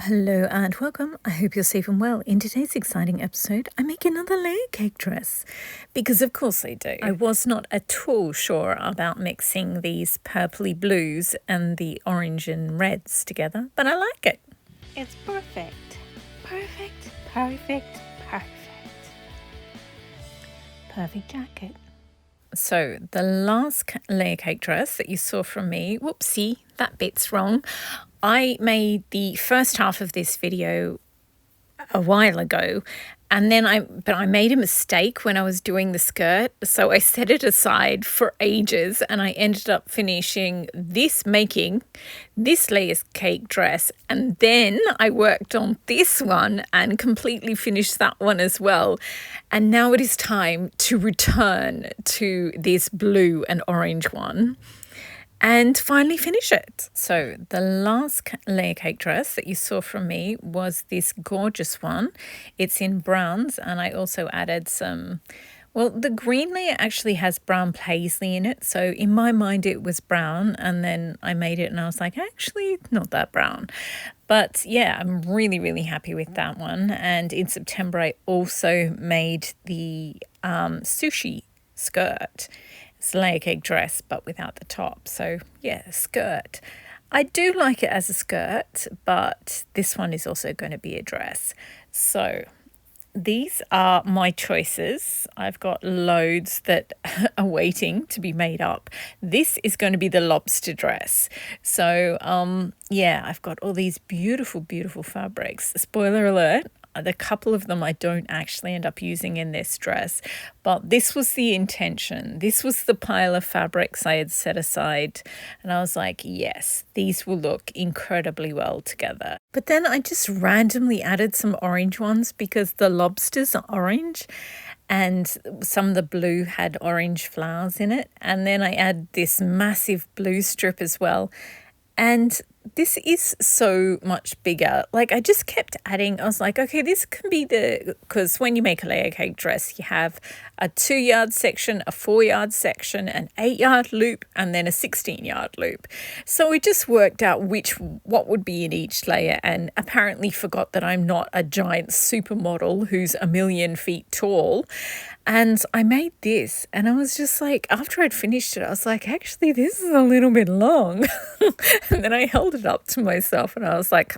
Hello and welcome. I hope you're safe and well. In today's exciting episode, I make another layer cake dress because of course I do. I was not at all sure about mixing these purpley blues and the orange and reds together, but I like it. It's perfect. Perfect, perfect, perfect. Perfect jacket. So the last layer cake dress that you saw from me, whoopsie, that bit's wrong. I made the first half of this video a while ago, and then I made a mistake when I was doing the skirt, so I set it aside for ages, and I ended up making this layer cake dress, and then I worked on this one and completely finished that one as well. And now it is time to return to this blue and orange one and finally finish it. So the last layer cake dress that you saw from me was this gorgeous one. It's in browns, and I also added the green layer actually has brown paisley in it. So in my mind it was brown, and then I made it and I was like, actually not that brown. But yeah, I'm really, really happy with that one. And in September I also made the sushi skirt. It's a layer cake dress, but without the top. So yeah, skirt. I do like it as a skirt, but this one is also going to be a dress. So these are my choices. I've got loads that are waiting to be made up. This is going to be the lobster dress. So yeah, I've got all these beautiful, beautiful fabrics. Spoiler alert, the couple of them I don't actually end up using in this dress, but this was the intention. This was the pile of fabrics I had set aside, and I was like, yes, these will look incredibly well together. But then I just randomly added some orange ones because the lobsters are orange and some of the blue had orange flowers in it. And then I add this massive blue strip as well. And this is so much bigger. Like, I just kept adding. I was like, okay, this can be because when you make a layer cake dress, you have a 2-yard section, a 4-yard section, an 8-yard loop, and then a 16-yard loop. So we just worked out what would be in each layer, and apparently forgot that I'm not a giant supermodel who's 1,000,000 feet tall. And I made this, and I was just like, after I'd finished it, I was like, actually, this is a little bit long. And then I held it up to myself and I was like,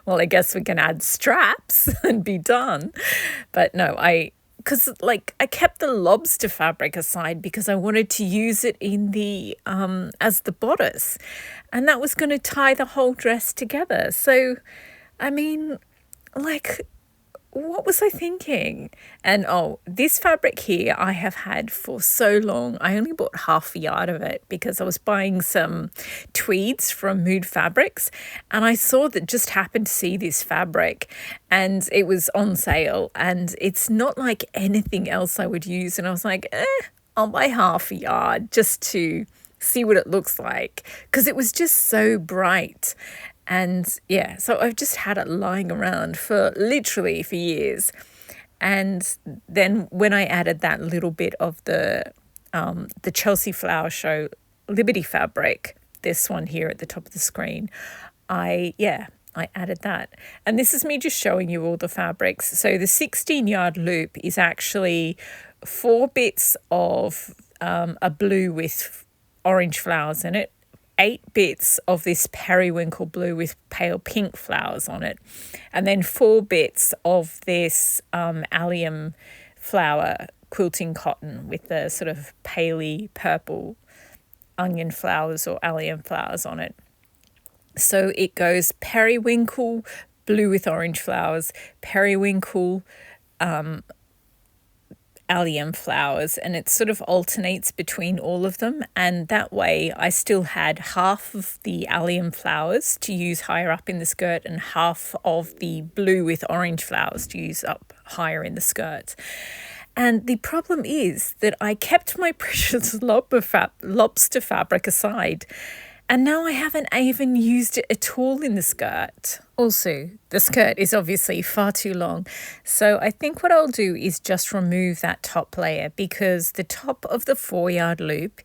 well, I guess we can add straps and be done. But no, I kept the lobster fabric aside because I wanted to use it in the as the bodice, and that was going to tie the whole dress together. So, I mean, like, what was I thinking? And this fabric here I have had for so long. I only bought half a yard of it because I was buying some tweeds from Mood Fabrics, and I just happened to see this fabric and it was on sale, and it's not like anything else I would use, and I was like, I'll buy half a yard just to see what it looks like because it was just so bright. And yeah, so I've just had it lying around for years. And then when I added that little bit of the Chelsea Flower Show Liberty fabric, this one here at the top of the screen, I added that. And this is me just showing you all the fabrics. So the 16-yard loop is actually 4 bits of a blue with orange flowers in it, 8 bits of this periwinkle blue with pale pink flowers on it, and then 4 bits of this allium flower quilting cotton with the sort of paley purple onion flowers or allium flowers on it. So it goes periwinkle blue with orange flowers, periwinkle allium flowers, and it sort of alternates between all of them, and that way I still had half of the allium flowers to use higher up in the skirt and half of the blue with orange flowers to use up higher in the skirt. And the problem is that I kept my precious lobster fabric aside, and now I haven't even used it at all in the skirt. Also, the skirt is obviously far too long. So I think what I'll do is just remove that top layer, because the top of the 4-yard loop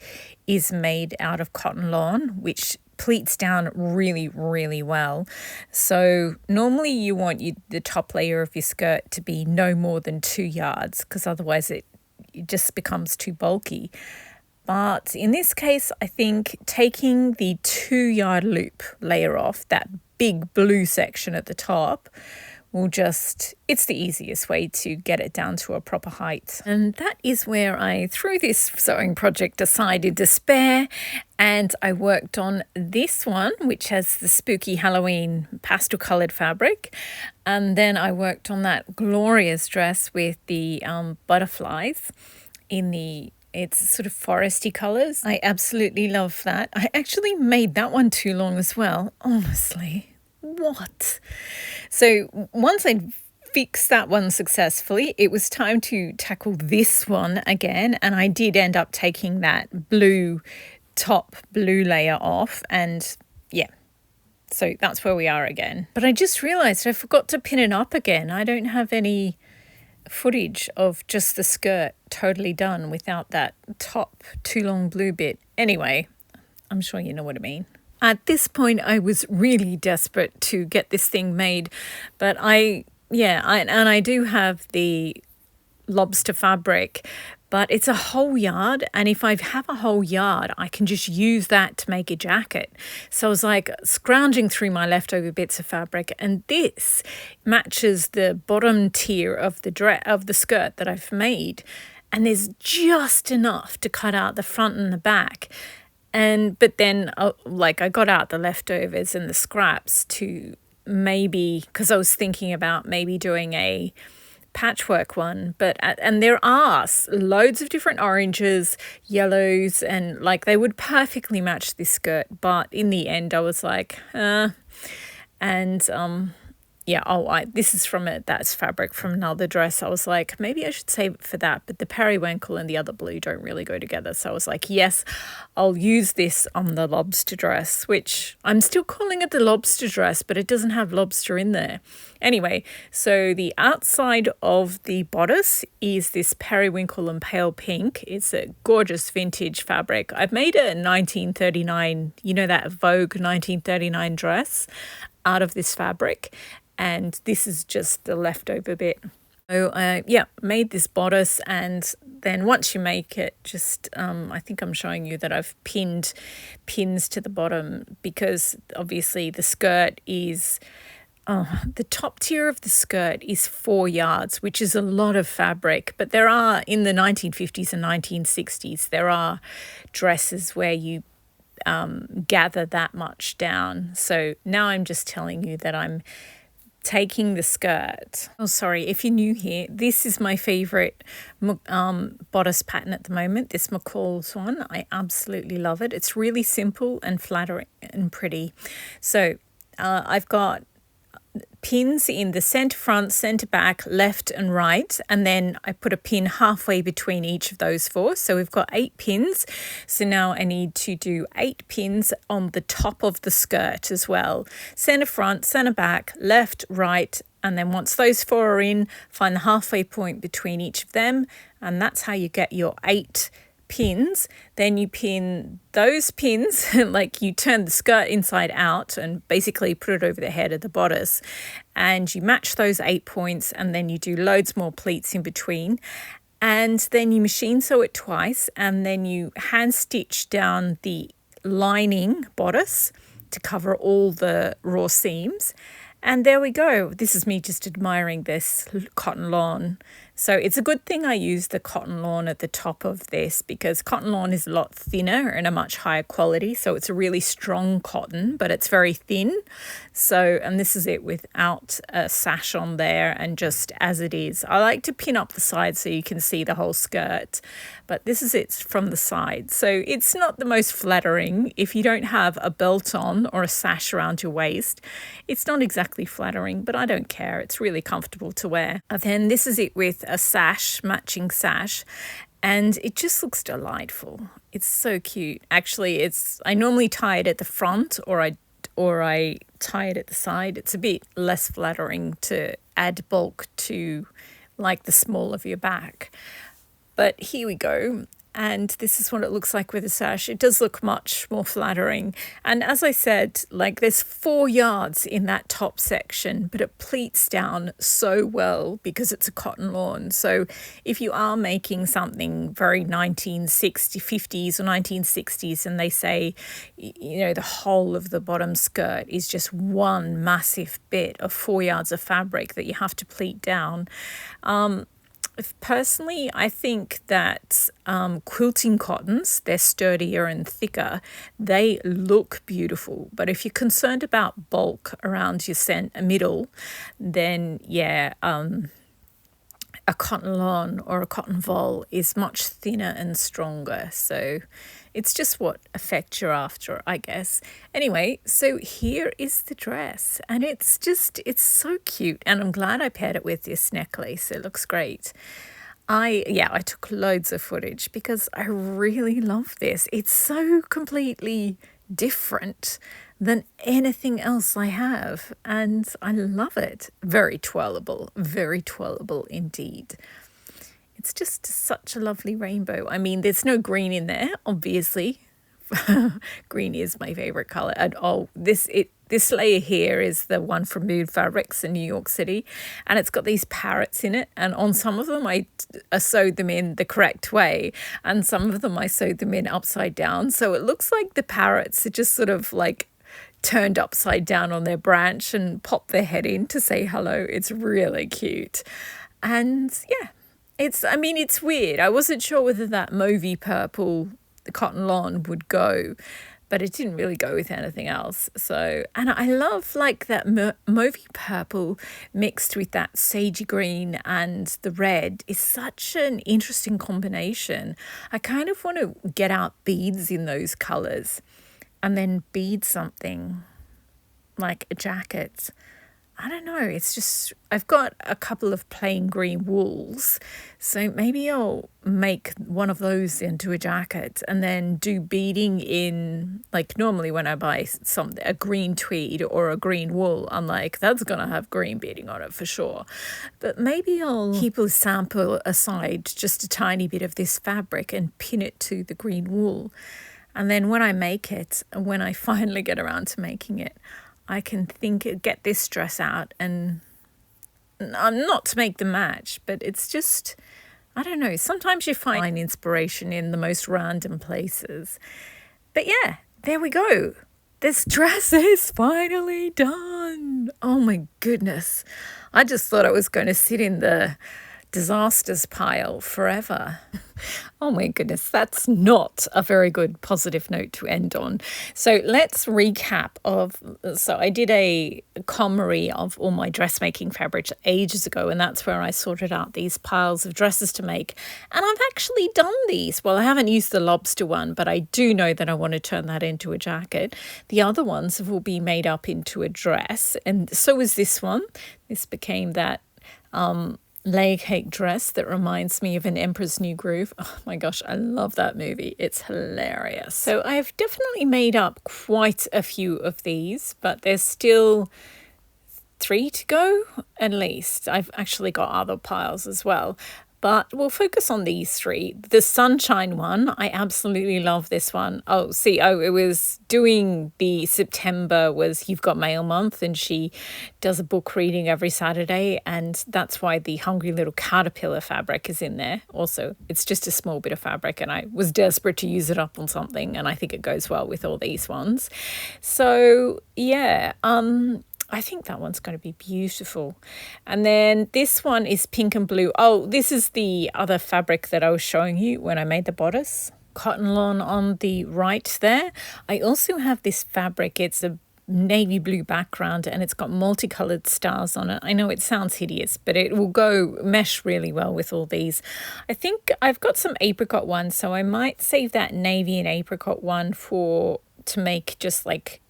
is made out of cotton lawn, which pleats down really, really well. So normally you want the top layer of your skirt to be no more than 2 yards, because otherwise it just becomes too bulky. But in this case, I think taking the 2-yard loop layer off, that big blue section at the top, it's the easiest way to get it down to a proper height. And that is where I threw this sewing project aside in despair, and I worked on this one, which has the spooky Halloween pastel coloured fabric. And then I worked on that glorious dress with the butterflies it's sort of foresty colours. I absolutely love that. I actually made that one too long as well, honestly. What? So once I'd fixed that one successfully, it was time to tackle this one again. And I did end up taking that top blue layer off. And yeah, so that's where we are again. But I just realised I forgot to pin it up again. I don't have any footage of just the skirt totally done without that top too long blue bit. Anyway, I'm sure you know what I mean. At this point, I was really desperate to get this thing made, but I do have the lobster fabric, but it's a whole yard, and if I have a whole yard, I can just use that to make a jacket. So I was like scrounging through my leftover bits of fabric, and this matches the bottom tier of the skirt that I've made, and there's just enough to cut out the front and the back. But then I got out the leftovers and the scraps to maybe, because I was thinking about maybe doing a patchwork one, and there are loads of different oranges, yellows, and they would perfectly match this skirt, but in the end I was like this is that's fabric from another dress. I was like, maybe I should save it for that, but the periwinkle and the other blue don't really go together. So I was like, yes, I'll use this on the lobster dress, which I'm still calling it the lobster dress, but it doesn't have lobster in there. Anyway, so the outside of the bodice is this periwinkle and pale pink. It's a gorgeous vintage fabric. I've made a 1939, that Vogue 1939 dress out of this fabric, and this is just the leftover bit. So made this bodice, and then once you make it, just I think I'm showing you that I've pinned pins to the bottom, because obviously the skirt is the top tier of the skirt is 4 yards, which is a lot of fabric. But there are, in the 1950s and 1960s, there are dresses where you gather that much down. So now I'm just telling you that I'm taking the skirt. Oh, sorry, if you're new here, this is my favorite bodice pattern at the moment, this McCall's one. I absolutely love it. It's really simple and flattering and pretty. So I've got pins in the centre front, centre back, left and right, and then I put a pin halfway between each of those 4. So we've got 8 pins. So now I need to do 8 pins on the top of the skirt as well. Centre front, centre back, left, right, and then once those 4 are in, find the halfway point between each of them, and that's how you get your 8 pins. Then you pin those pins, you turn the skirt inside out and basically put it over the head of the bodice, and you match those 8 points, and then you do loads more pleats in between, and then you machine sew it twice, and then you hand stitch down the lining bodice to cover all the raw seams. And there we go. This is me just admiring this cotton lawn. So it's a good thing I used the cotton lawn at the top of this, because cotton lawn is a lot thinner and a much higher quality. So it's a really strong cotton, but it's very thin. So, and this is it without a sash on there and just as it is. I like to pin up the side so you can see the whole skirt, but this is it from the side. So it's not the most flattering if you don't have a belt on or a sash around your waist. It's not exactly flattering, but I don't care. It's really comfortable to wear. And then this is it with a sash, matching sash, and it just looks delightful. It's so cute. Actually, I normally tie it at the front, or I tie it at the side. It's a bit less flattering to add bulk to the small of your back. But here we go. And this is what it looks like with a sash. It does look much more flattering. And as I said, like there's 4 yards in that top section, but it pleats down so well because it's a cotton lawn. So if you are making something very 1960s, 50s or 1960s, and they say, you know, the whole of the bottom skirt is just one massive bit of 4 yards of fabric that you have to pleat down. Personally, I think that quilting cottons, they're sturdier and thicker. They look beautiful. But if you're concerned about bulk around your middle, then yeah, a cotton lawn or a cotton voile is much thinner and stronger. So it's just what effect you're after, I guess. Anyway, so here is the dress, and it's so cute, and I'm glad I paired it with this necklace. It looks great. I took loads of footage because I really love this. It's so completely different than anything else I have, and I love it. Very twirlable indeed. It's just such a lovely rainbow. I mean, there's no green in there, obviously. Green is my favorite color. And this layer here is the one from Mood Fabrics in New York City, and it's got these parrots in it. And on some of them, I sewed them in the correct way, and some of them I sewed them in upside down. So it looks like the parrots are just sort of like turned upside down on their branch and popped their head in to say hello. It's really cute, and yeah. It's weird. I wasn't sure whether that mauvey purple cotton lawn would go, but it didn't really go with anything else. So, and I love like that mauvey purple mixed with that sagey green and the red is such an interesting combination. I kind of want to get out beads in those colors and then bead something like a jacket. I don't know, it's just, I've got a couple of plain green wools, so maybe I'll make one of those into a jacket and then do beading in, like normally when I buy a green tweed or a green wool, I'm like, that's going to have green beading on it for sure. But maybe I'll keep a sample aside, just a tiny bit of this fabric, and pin it to the green wool. And then when I make it, when I finally get around to making it, I can get this dress out, and not to make the match, but it's just, I don't know, sometimes you find inspiration in the most random places. But yeah, there we go. This dress is finally done. Oh my goodness. I just thought I was going to sit in the disasters pile forever. Oh my goodness, that's not a very good positive note to end on. So let's recap so I did a KonMari of all my dressmaking fabrics ages ago, and that's where I sorted out these piles of dresses to make. And I've actually done these. Well, I haven't used the lobster one, but I do know that I want to turn that into a jacket. The other ones have all been made up into a dress, and so is this one. This became that layer cake dress that reminds me of An Emperor's New Groove. Oh my gosh, I love that movie. It's hilarious. So I've definitely made up quite a few of these, but there's still 3 to go at least. I've actually got other piles as well. But we'll focus on these 3. The sunshine one, I absolutely love this one. It was doing the September was You've Got Mail month, and she does a book reading every Saturday, and that's why the Hungry Little Caterpillar fabric is in there. Also, it's just a small bit of fabric, and I was desperate to use it up on something, and I think it goes well with all these ones. So yeah, I think that one's going to be beautiful. And then this one is pink and blue. Oh, this is the other fabric that I was showing you when I made the bodice. Cotton lawn on the right there. I also have this fabric. It's a navy blue background, and it's got multicolored stars on it. I know it sounds hideous, but it will mesh really well with all these. I think I've got some apricot ones, so I might save that navy and apricot one to make just like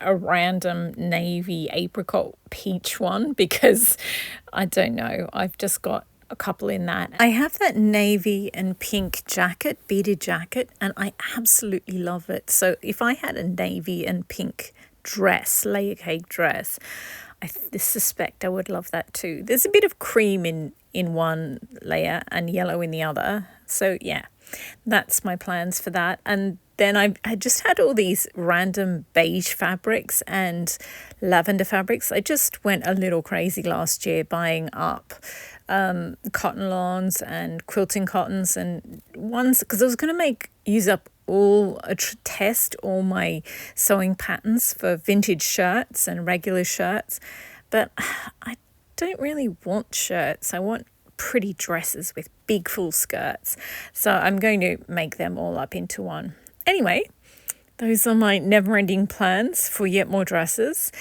a random navy apricot peach one, because I don't know, I've just got a couple in that. I have that navy and pink jacket, beaded jacket, and I absolutely love it. So if I had a navy and pink dress, layer cake dress, I suspect I would love that too. There's a bit of cream in one layer and yellow in the other. So yeah, that's my plans for that. And then I just had all these random beige fabrics and lavender fabrics. I just went a little crazy last year buying up cotton lawns and quilting cottons and ones, because I was going to use up test all my sewing patterns for vintage shirts and regular shirts. But I don't really want shirts. I want pretty dresses with big full skirts. So I'm going to make them all up into one. Anyway, those are my never-ending plans for yet more dresses.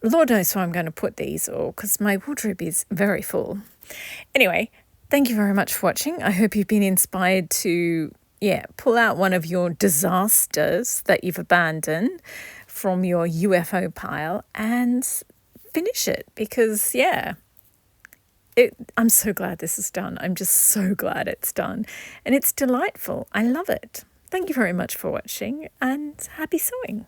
Lord knows where I'm going to put these all, because my wardrobe is very full. Anyway, thank you very much for watching. I hope you've been inspired to, pull out one of your disasters that you've abandoned from your UFO pile and finish it, because, I'm so glad this is done. I'm just so glad it's done. And it's delightful. I love it. Thank you very much for watching, and happy sewing.